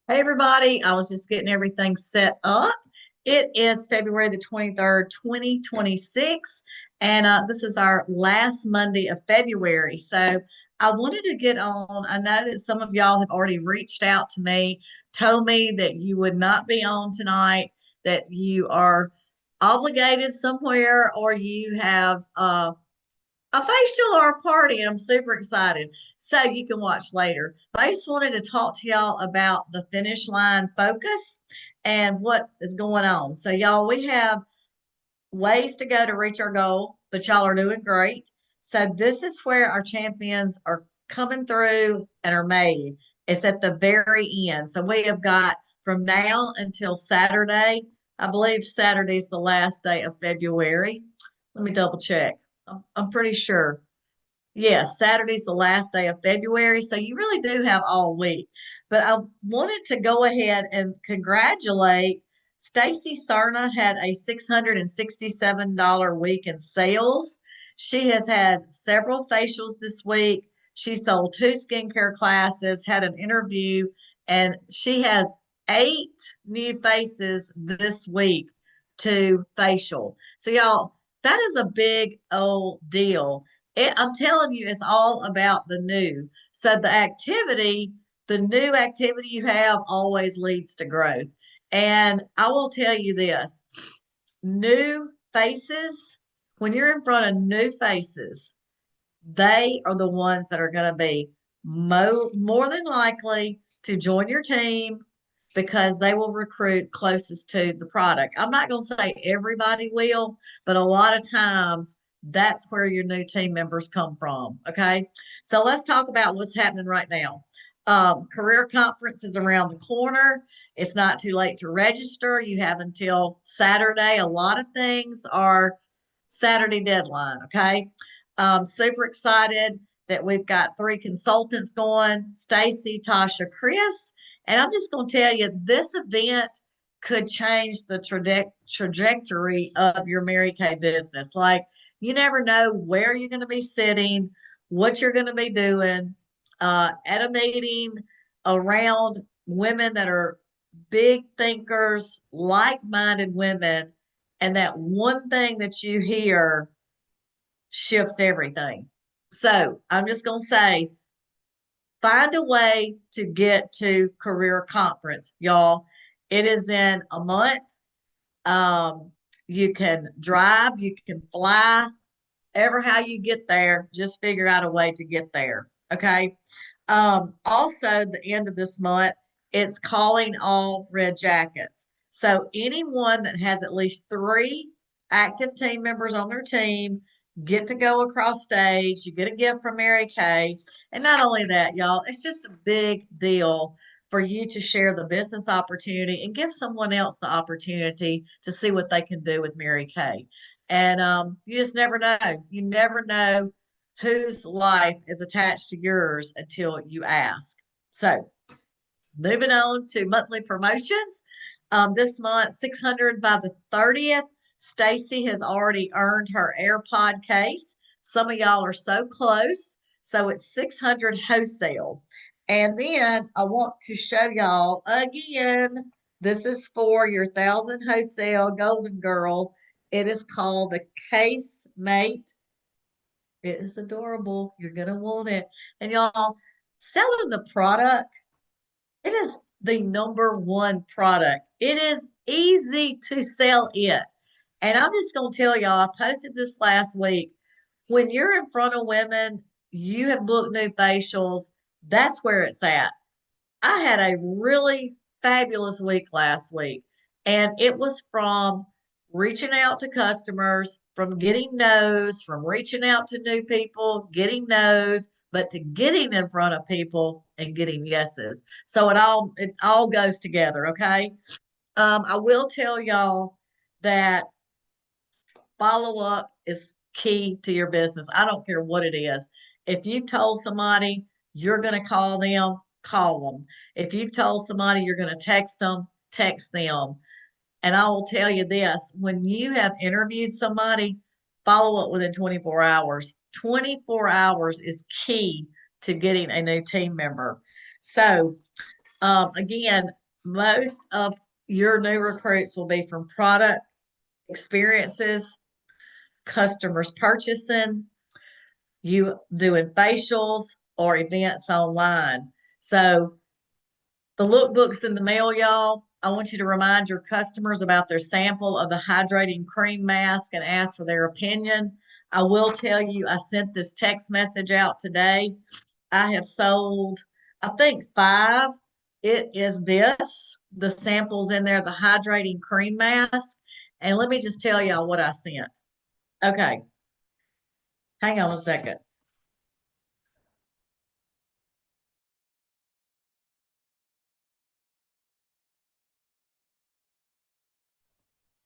Hey everybody, I was just getting everything set up. It is February the 23rd, 2026, and this is our last Monday of February. So I wanted to get on. I know that some of y'all have already reached out to me, told me that you would not be on tonight, that you are obligated somewhere, or you have a facial or a party, and I'm super excited. So you can watch later. But I just wanted to talk to y'all about the finish line focus and what is going on. So, y'all, we have ways to go to reach our goal, but y'all are doing great. So, this is where our champions are coming through and are made. It's at the very end. So, we have got from now until Saturday. I believe Saturday is the last day of February. Let me double check. I'm pretty sure. Yes, Saturday's the last day of February, so you really do have all week. But I wanted to go ahead and congratulate Stacy Sarna had a $667 week in sales. She has had several facials this week. She sold two skincare classes, had an interview, and she has eight new faces this week to facial. So y'all, that is a big old deal. I'm telling you, it's all about the new. So the new activity you have always leads to growth. And I will tell you this, new faces, when you're in front of new faces, they are the ones that are going to be more than likely to join your team because they will recruit closest to the product. I'm not going to say everybody will, but a lot of times that's where your new team members come from. Okay. So let's talk about what's happening right now. Career conference is around the corner. It's not too late to register. You have until Saturday. A lot of things are Saturday deadline. Okay. Super excited that we've got three consultants going, Stacy, Tasha, Chris. And I'm just going to tell you, this event could change the trajectory of your Mary Kay business. Like, you never know where you're going to be sitting, what you're going to be doing at a meeting around women that are big thinkers, like minded women. And that one thing that you hear shifts everything. So I'm just going to say, find a way to get to career conference, y'all. It is in a month. Um, you can drive, you can fly, ever how you get there, just figure out a way to get there. Okay. Also, the end of this month, it's calling all red jackets. So anyone that has at least three active team members on their team get to go across stage. You get a gift from Mary Kay. And not only that, y'all, it's just a big deal for you to share the business opportunity and give someone else the opportunity to see what they can do with Mary Kay. And you just never know. You never know whose life is attached to yours until you ask. So, moving on to monthly promotions. This month, 600 by the 30th. Stacy has already earned her AirPod case. Some of y'all are so close. So it's 600 wholesale. And then I want to show y'all again. This is for your 1,000 wholesale golden girl. It is called the Case Mate. It is adorable. You're going to want it. And y'all, selling the product, it is the number one product. It is easy to sell it. And I'm just going to tell y'all, I posted this last week. When you're in front of women, you have booked new facials. That's where it's at. I had a really fabulous week last week, and it was from reaching out to customers, from getting no's, from reaching out to new people, getting no's, but to getting in front of people and getting yeses. So it all goes together, okay? I will tell y'all that follow up is key to your business. I don't care what it is. If you've told somebody you're going to call them, call them. If you've told somebody you're going to text them, text them. And I will tell you this, when you have interviewed somebody, follow up within 24 hours. 24 hours is key to getting a new team member. So Again, most of your new recruits will be from product experiences, customers purchasing, you doing facials or events online. So the lookbook's in the mail, y'all. I want you to remind your customers about their sample of the hydrating cream mask and ask for their opinion. I will tell you, I sent this text message out today. I have sold, I think, 5. It is this, the samples in there, the hydrating cream mask. And let me just tell y'all what I sent. Okay, hang on a second.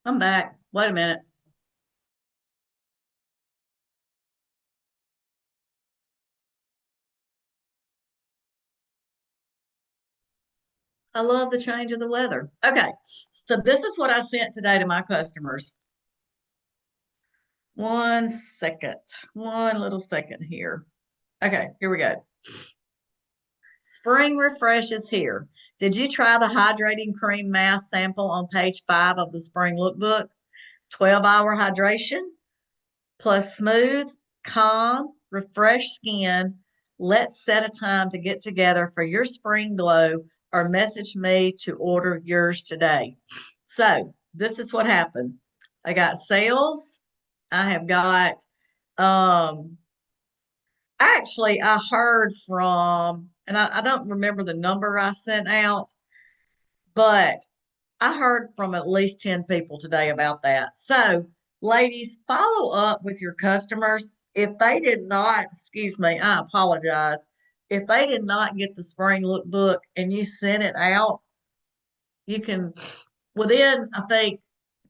I'm back. Wait a minute. I love the change of the weather. Okay, so this is what I sent today to my customers. One second, one little second here. Okay, here we go. Spring refresh is here. Did you try the hydrating cream mask sample on page 5 of the spring lookbook? 12-hour hydration plus smooth, calm, refreshed skin. Let's set a time to get together for your spring glow or message me to order yours today. So this is what happened. I got sales. I have got, actually, I heard from, and I don't remember the number I sent out, but I heard from at least 10 people today about that. So, ladies, follow up with your customers. If they did not, excuse me, I apologize. If they did not get the spring lookbook and you sent it out, you can, within, I think,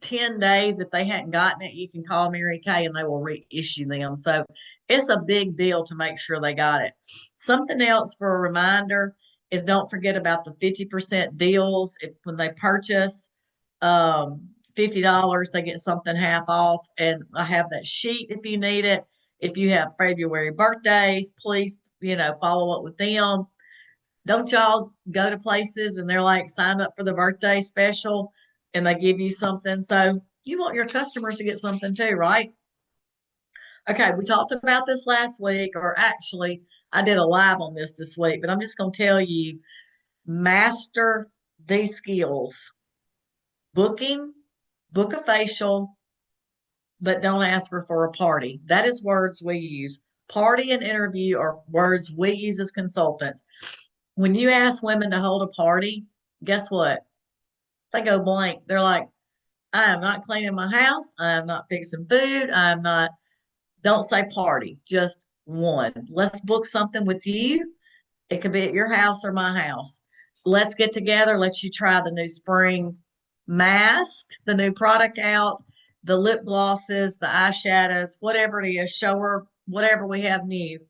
10 days, if they hadn't gotten it, you can call Mary Kay and they will reissue them. So it's a big deal to make sure they got it. Something else for a reminder is don't forget about the 50% deals. When they purchase $50, they get something half off. And I have that sheet if you need it. If you have February birthdays, please, follow up with them. Don't y'all go to places and they're like, sign up for the birthday special and they give you something? So you want your customers to get something too, right? Okay, we talked about this last week, or actually, I did a live on this week, but I'm just going to tell you, master these skills. Booking, book a facial, but don't ask her for a party. That is words we use. Party and interview are words we use as consultants. When you ask women to hold a party, guess what? They go blank. They're like, I am not cleaning my house. I am not fixing food. I am not, don't say party, just one. Let's book something with you. It could be at your house or my house. Let's get together. Let you try the new spring mask, the new product out, the lip glosses, the eyeshadows, whatever it is. Show her whatever we have new.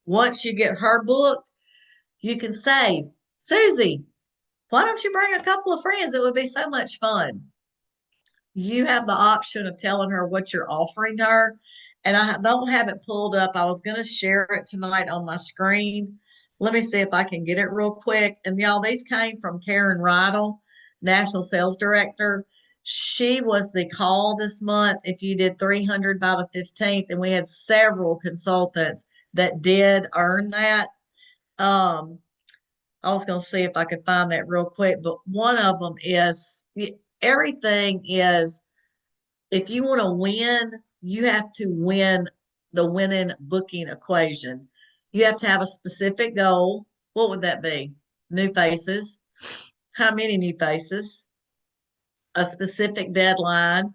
Once you get her booked, you can say, Susie, why don't you bring a couple of friends? It would be so much fun. You have the option of telling her what you're offering her. And I don't have it pulled up. I was going to share it tonight on my screen. Let me see if I can get it real quick. And y'all, these came from Karen Rydell, National Sales Director. She was the call this month if you did 300 by the 15th. And we had several consultants that did earn that. I was going to see if I could find that real quick, but one of them is everything is, if you want to win, you have to win the winning booking equation. You have to have a specific goal. What would that be? New faces. How many new faces? A specific deadline,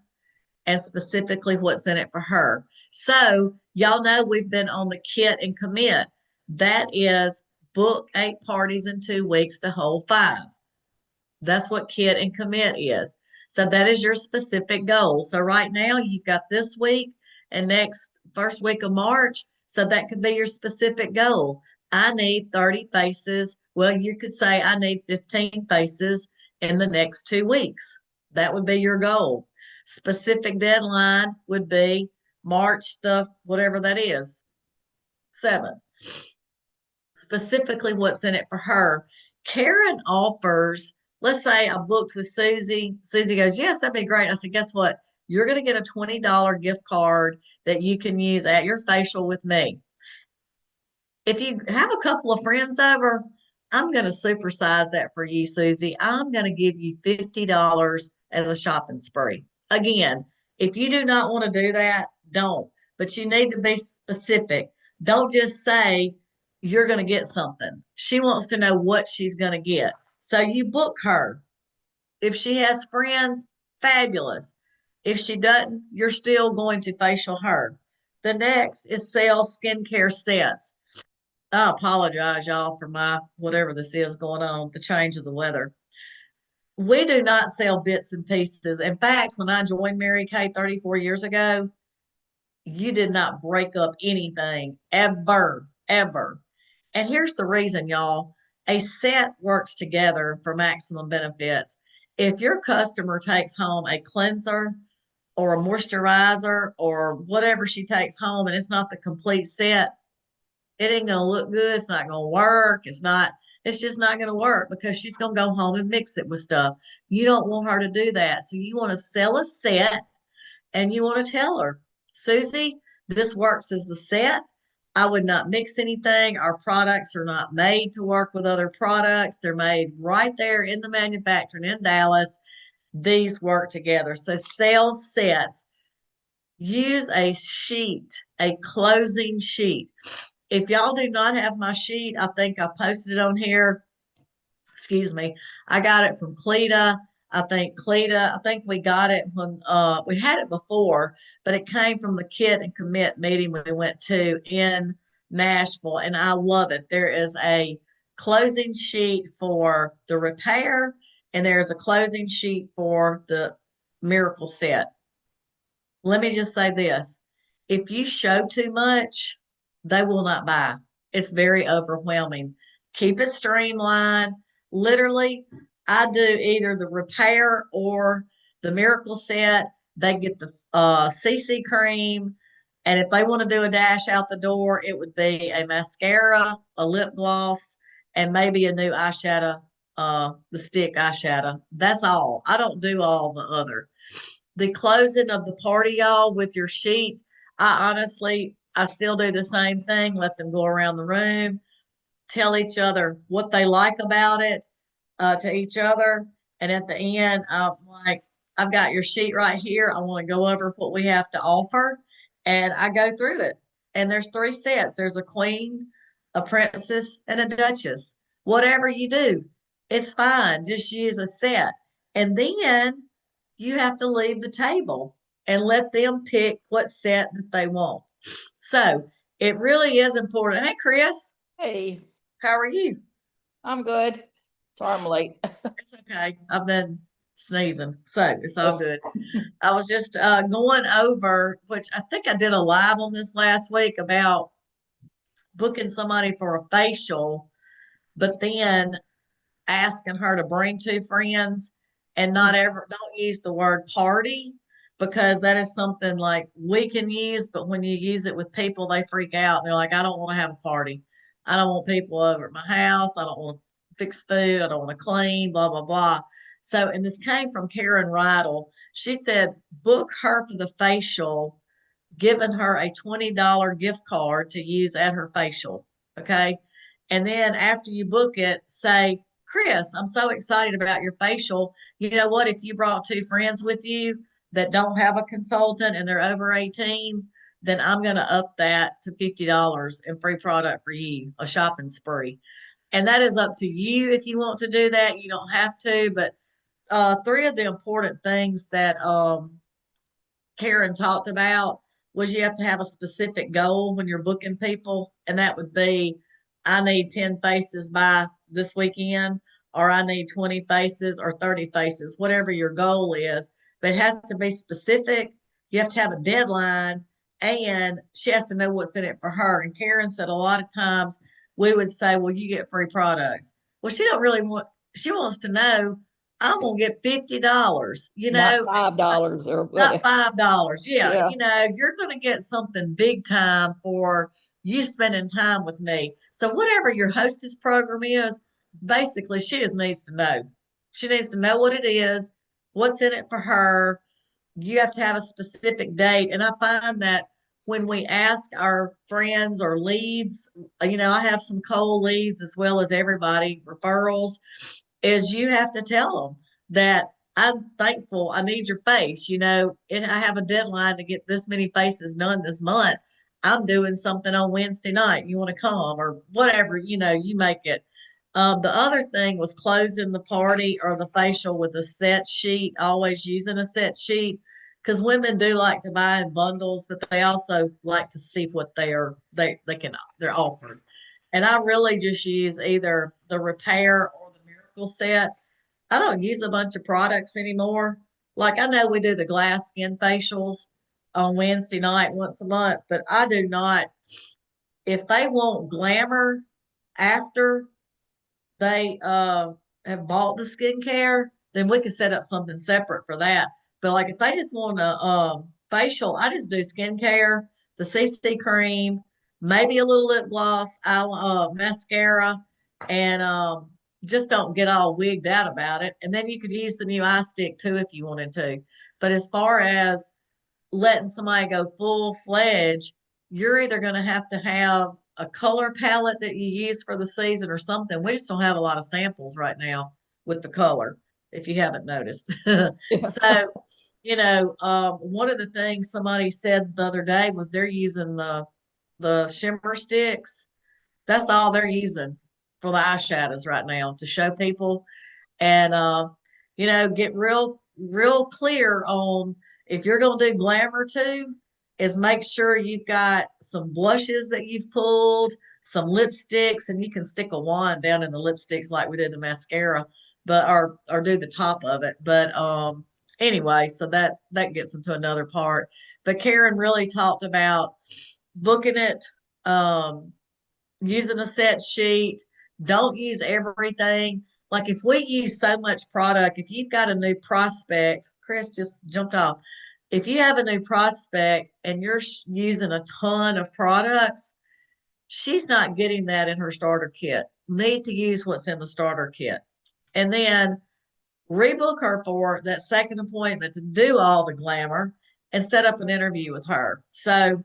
and specifically what's in it for her. So, y'all know we've been on the kit and commit. That is book 8 parties in 2 weeks to hold 5. That's what kit and commit is. So that is your specific goal. So right now you've got this week and next first week of March. So that could be your specific goal. I need 30 faces. Well, you could say I need 15 faces in the next 2 weeks. That would be your goal. Specific deadline would be March the whatever that is, 7th. specifically what's in it for her. Karen offers, let's say I booked with Susie. Susie goes, yes, that'd be great. I said, guess what? You're going to get a $20 gift card that you can use at your facial with me. If you have a couple of friends over, I'm going to supersize that for you, Susie. I'm going to give you $50 as a shopping spree. Again, if you do not want to do that, don't. But you need to be specific. Don't just say you're going to get something. She wants to know what she's going to get. So you book her. If she has friends, fabulous. If she doesn't, you're still going to facial her. The next is sell skincare sets. I apologize, y'all, for my whatever this is going on, the change of the weather. We do not sell bits and pieces. In fact, when I joined Mary Kay 34 years ago, you did not break up anything ever, ever. And here's the reason, y'all. A set works together for maximum benefits. If your customer takes home a cleanser or a moisturizer or whatever she takes home and it's not the complete set, it ain't gonna look good. It's not gonna work. It's just not gonna work because she's gonna go home and mix it with stuff. You don't want her to do that. So you want to sell a set and you want to tell her, Susie, this works as the set. I would not mix anything. Our products are not made to work with other products. They're made right there in the manufacturing in Dallas. These work together. So sell sets. Use a sheet, a closing sheet. If y'all do not have my sheet, I think I posted it on here. Excuse me. I got it from Cleta. I think we got it when we had it before, but it came from the Kit and Commit meeting we went to in Nashville, and I love it. There is a closing sheet for the repair, and there's a closing sheet for the miracle set. Let me just say this. If you show too much, they will not buy. It's very overwhelming. Keep it streamlined. Literally, I do either the repair or the miracle set. They get the CC cream. And if they want to do a dash out the door, it would be a mascara, a lip gloss, and maybe a new eyeshadow, the stick eyeshadow. That's all. I don't do all the other. The closing of the party, y'all, with your sheet, I still do the same thing. Let them go around the room, tell each other what they like about it to each other. And at the end, I'm like, I've got your sheet right here. I want to go over what we have to offer. And I go through it. And there's 3 sets. There's a queen, a princess, and a duchess. Whatever you do, it's fine. Just use a set. And then you have to leave the table and let them pick what set that they want. So it really is important. Hey, Chris. Hey, How are you? I'm good. Sorry I'm late. It's okay. I've been sneezing, so it's all good. I was just going over, which I think I did a live on this last week about booking somebody for a facial, but then asking her to bring 2 friends and not ever don't use the word party because that is something like we can use, but when you use it with people, they freak out. They're like, I don't want to have a party. I don't want people over at my house. I don't want to fix food. I don't want to clean, blah, blah, blah. So, and this came from Karen Rydell. She said, book her for the facial, giving her a $20 gift card to use at her facial. Okay. And then after you book it, say, Chris, I'm so excited about your facial. You know what? If you brought 2 friends with you that don't have a consultant and they're over 18, then I'm going to up that to $50 in free product for you, a shopping spree. And that is up to you if you want to do that. You don't have to, but 3 of the important things that Karen talked about was you have to have a specific goal when you're booking people, and that would be I need 10 faces by this weekend, or I need 20 faces or 30 faces, whatever your goal is. But it has to be specific. You have to have a deadline, and she has to know what's in it for her. And Karen said a lot of times we would say, well, you get free products. Well, she don't really want, she wants to know, I'm gonna get $50, Not $5 or not whatever. $5. Yeah, Yeah. you're gonna get something big time for you spending time with me. So whatever your hostess program is, basically she just needs to know. She needs to know what it is, what's in it for her. You have to have a specific date. And I find that when we ask our friends or leads, I have some cold leads as well as everybody referrals, is you have to tell them that I'm thankful. I need your face. And I have a deadline to get this many faces done this month. I'm doing something on Wednesday night. You want to come or whatever, you make it. The other thing was closing the party or the facial with a set sheet, always using a set sheet because women do like to buy in bundles, but they also like to see what they're offered. And I really just use either the repair or the miracle set. I don't use a bunch of products anymore. Like I know we do the glass skin facials on Wednesday night once a month, but I do not. If they want glamour after they have bought the skincare, then we can set up something separate for that. But like if they just want a facial, I just do skincare, the CC cream, maybe a little lip gloss, mascara, and just don't get all wigged out about it. And then you could use the new eye stick too if you wanted to. But as far as letting somebody go full fledged, you're either going to have a color palette that you use for the season or something. We just don't have a lot of samples right now with the color, if you haven't noticed. Yeah. So, one of the things somebody said the other day was they're using the shimmer sticks. That's all they're using for the eyeshadows right now to show people and get real clear on if you're going to do glamour too, is make sure you've got some blushes that you've pulled, some lipsticks, and you can stick a wand down in the lipsticks like we did the mascara, but or do the top of it. But anyway, so that gets into another part. But Karen really talked about booking it, using a set sheet. Don't use everything. Like if we use so much product, if you've got a new prospect, Chris just jumped off. If you have a new prospect and you're using a ton of products, she's not getting that in her starter kit. Need to use what's in the starter kit. And then rebook her for that second appointment to do all the glamour and set up an interview with her. So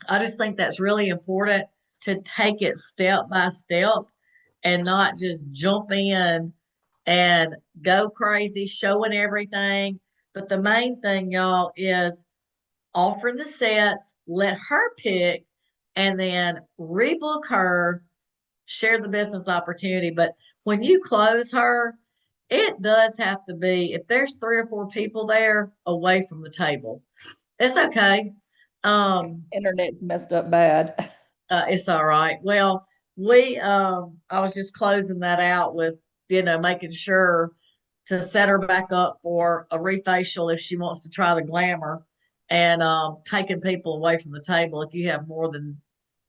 I just think that's really important to take it step by step and not just jump in and go crazy showing everything. But the main thing, y'all, is offering the sets, let her pick, and then rebook her, share the business opportunity. But when you close her, it does have to be, if there's 3 or 4 people there, away from the table. It's okay. Internet's messed up bad. It's all right. Well, I was just closing that out with, making sure to set her back up for a refacial if she wants to try the glamour and taking people away from the table. If you have more than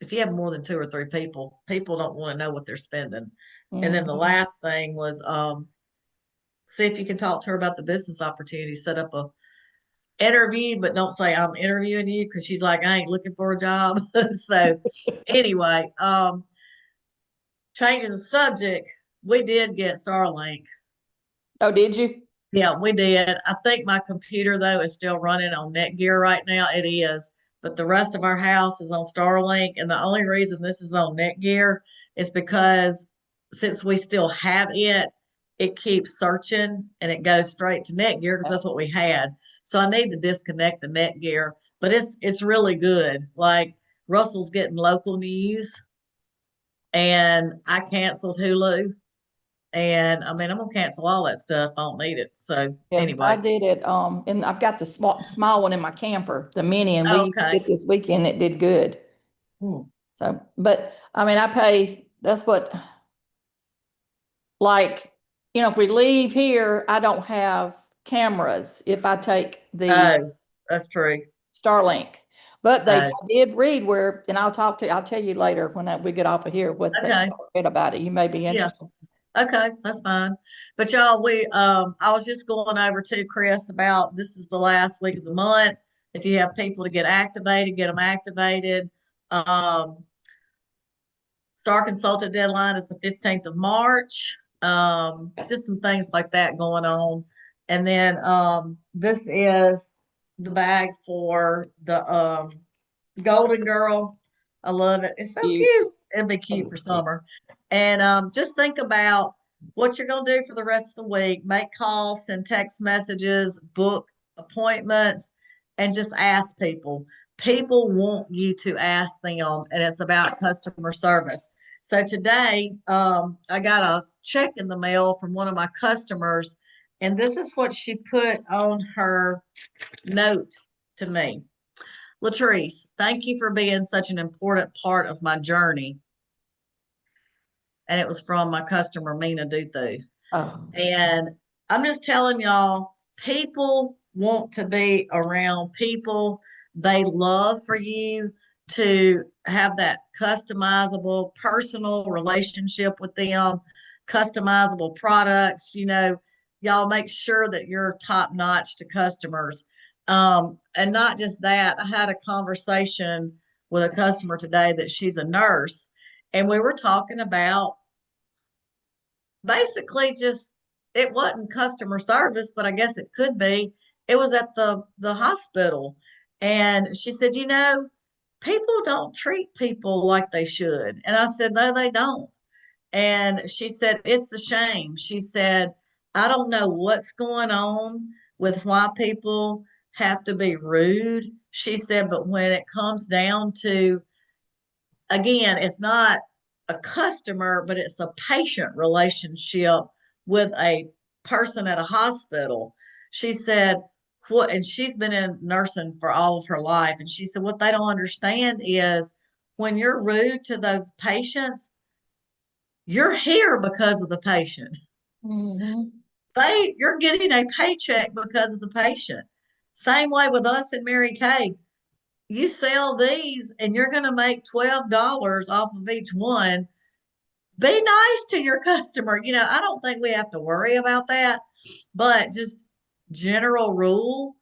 2 or 3 people don't want to know what they're spending. And then the Mhm. last thing was see if you can talk to her about the business opportunity, set up a interview, but don't say I'm interviewing you because she's like, I ain't looking for a job. So anyway, changing the subject, we did get Starlink. Oh, did you? Yeah, we did. I think my computer though is still running on Netgear right now. It is, but the rest of our house is on Starlink, and the only reason this is on Netgear is because since we still have it, it keeps searching and it goes straight to Netgear because that's what we had. So I need to disconnect the Netgear, but it's really good. Like Russell's getting local news, and I canceled Hulu. And I mean, I'm gonna cancel all that stuff. I don't need it. So Yeah, I anyway, did it. And I've got the small one in my camper, the mini, and we used okay. it this weekend. It did good. Hmm. So, but I mean, I pay, that's what, like, if we leave here, I don't have cameras if I take the Oh, that's true. Starlink. But I Oh, did read where, and I'll tell you later when we get off of here what they okay. read about it. You may be Yeah. interested. Okay, that's fine. But y'all, I was just going over to Chris about this is the last week of the month. If you have people to get activated, get them activated. Um, Star Consultant deadline is the 15th of March. Just some things like that going on. And then this is the bag for the Golden Girl. I love it. It's so Cute. cute. It'll be cute for It's cute. summer. And just think about what you're going to do for the rest of the week. Make calls, send text messages, book appointments, and just ask people. People want you to ask them, and it's about customer service. So today, I got a check in the mail from one of my customers, and this is what she put on her note to me. Latrice, thank you for being such an important part of my journey. And it was from my customer, Mina Duthu. Oh, And I'm just telling y'all, people want to be around people. They love for you to have that customizable personal relationship with them, customizable products. Y'all make sure that you're top notch to customers. And not just that, I had a conversation with a customer today that she's a nurse, and we were talking about basically just it wasn't customer service, but I guess it could be. It was at the hospital, and she said, people don't treat people like they should. And I said, no, they don't. And she said, it's a shame. She said, I don't know what's going on with why people have to be rude. She said, but when it comes down to, again, it's not a customer, but it's a patient relationship with a person at a hospital. She said, what, and she's been in nursing for all of her life. And she said, what they don't understand is when you're rude to those patients, you're here because of the patient. mm-hmm. You're getting a paycheck because of the patient. Same way with us and Mary Kay. You sell these and you're going to make $12 off of each one. Be nice to your customer. I don't think we have to worry about that, but just general rule,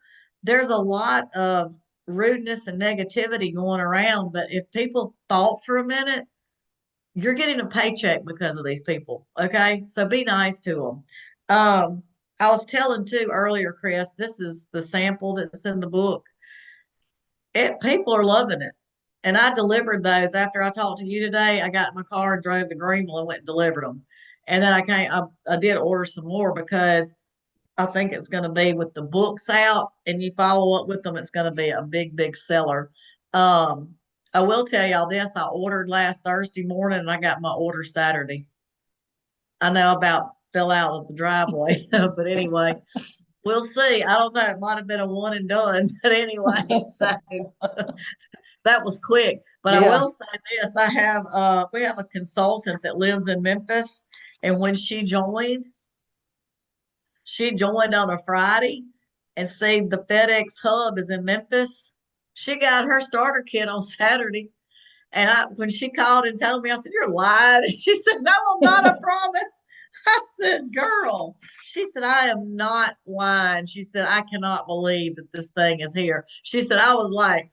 there's a lot of rudeness and negativity going around. But if people thought for a minute, you're getting a paycheck because of these people. Okay. So be nice to them. I was telling too earlier, Chris, this is the sample that's in the book. People are loving it. And I delivered those after I talked to you today. I got in my car and drove to Greenville and went and delivered them. And then I did order some more because I think it's going to be with the books out and you follow up with them, it's going to be a big, big seller. I will tell y'all this. I ordered last Thursday morning and I got my order Saturday. I know about fell out of the driveway, but anyway, we'll see. I don't know. It might have been a one and done, but anyway, so that was quick. But I Yeah. will say this: we have a consultant that lives in Memphis, and when she joined on a Friday, and see the FedEx hub is in Memphis. She got her starter kit on Saturday, and when she called and told me, I said, "You're lying." And she said, "No, I'm not. I promise." I said, "Girl," she said, "I am not lying." She said, "I cannot believe that this thing is here." She said, "I was like,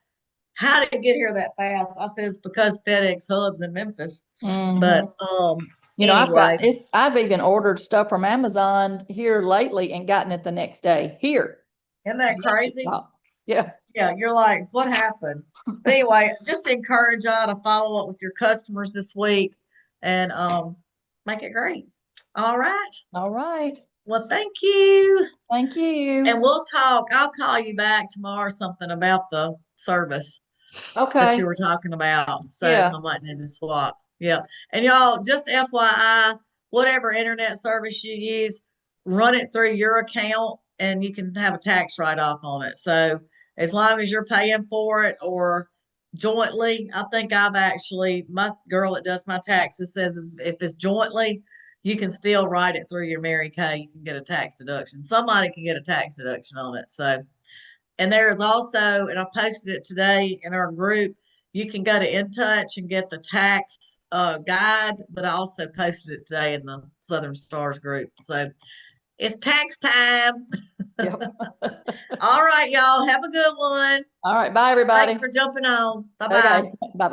how did it get here that fast?" I said, "It's because FedEx hubs in Memphis." But Mm-hmm. anyway, I've even ordered stuff from Amazon here lately and gotten it the next day here. isn't that crazy? Yeah. Yeah, you're like, what happened? But anyway, just encourage y'all to follow up with your customers this week and make it great. All right. All right. Well, thank you. Thank And you. we'll talk. I'll call you back tomorrow or something about the service that you Okay. were talking about. So I Yeah. might need to swap. Yeah. And y'all, just FYI, whatever internet service you use, run it through your account and you can have a tax write-off on it. So as long as you're paying for it or jointly, I think my girl that does my taxes says if it's jointly, you can still write it through your Mary Kay. You can get a tax deduction. Somebody can get a tax deduction on it. So and there is also, and I posted it today in our group, you can go to In Touch and get the tax guide, but I also posted it today in the Southern Stars group. So it's tax time. Yep. All right, y'all. Have a good one. All right. Bye, everybody. Thanks for jumping on. Bye bye. Okay. Bye-bye.